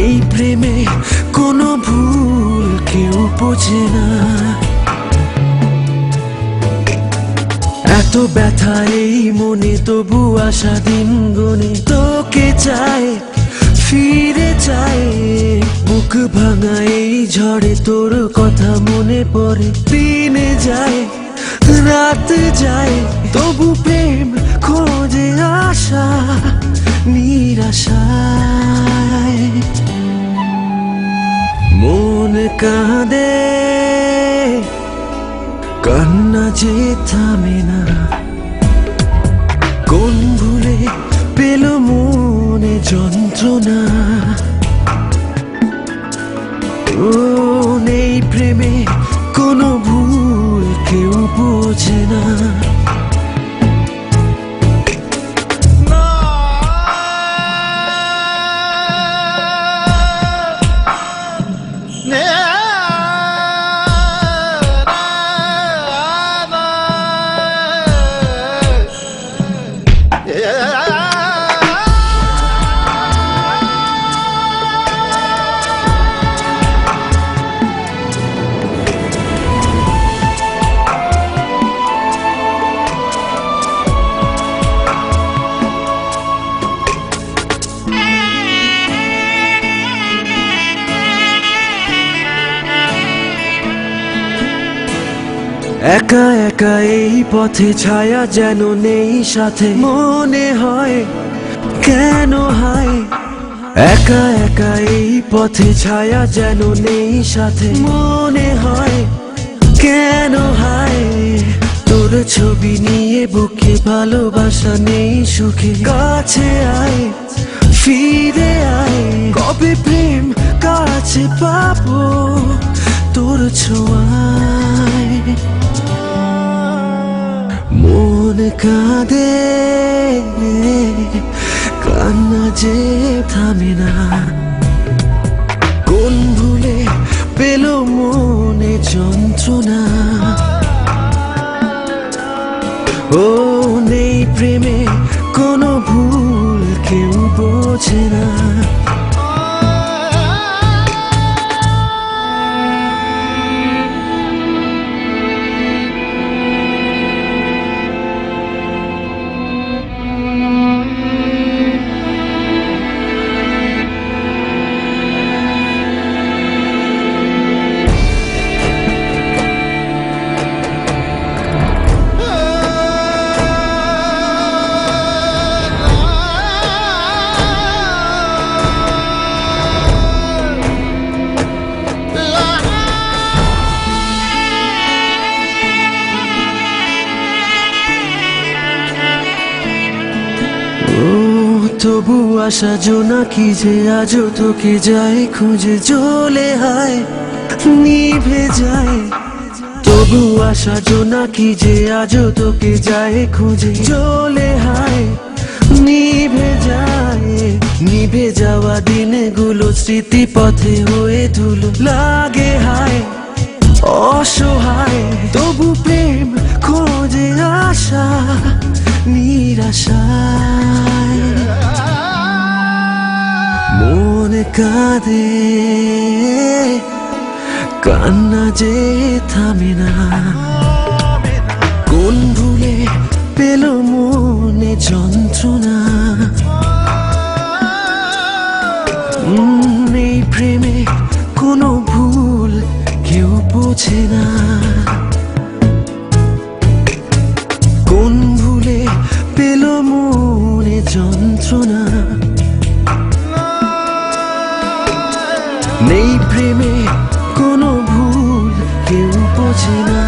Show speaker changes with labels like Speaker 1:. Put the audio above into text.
Speaker 1: নেই প্রেমে কোনো ভুল কেউ বোঝে না। এত ব্যথা এই মনে তবু আশা দিন গনে তোকে চায় ফিরে চায়। বুক ভাঙা এই ঝড়ে তোর কথা মনে পড়ে। দিনে যায় রাত যায় তবু প্রেম খোঁজে আশা নিরাশায়। মন কাঁদে কান্না যে থামে না। কোন ভুলে পেল মনে যন্ত্রণা। ও নেই প্রেমে কোনো ভুল কেউ বোঝে না। একা একা এই পথে ছায়া যেন নেই সাথে। মনে হয় কেন হায় একা একা এই পথে ছায়া যেন নেই সাথে। মনে হয় কেন হায় তোর ছবি নিয়ে বুকে ভালোবাসা নেই সুখে। কাছে আয় ফিরে আয় কবে প্রেম কাছে পাবো তোর ছোঁয়ায়। মন কাঁদে কান্না যে থামে না। কোন ভুলে পেল মনে যন্ত্রণা। ও নেই প্রেমে কোনো ভুল কেউ বোঝে না। তবু আশা জোনাকি যে আজও তোকে যায় খুঁজে। জ্বলে হায় নিভে যায় তবু আশা জোনাকি যে আজও তোকে যায় খুঁজে। জ্বলে হায় নিভে যায় নিভে যাওয়া দিনগুলো স্মৃতি পথে হয়ে ধুলো। লাগে হায় অসহায় তবু প্রেম খোঁজে আশা নিরাশায়। মন কাঁদে কান্না যে থামে না। কোন ভুলে পেল মনে যন্ত্রণা। এই প্রেমে কোনো ভুল কেউ বোঝে না। কোন ভুলে পেল মনে যন্ত্রণা। নেই প্রেমে কোনো ভুল কেউ বোঝে না।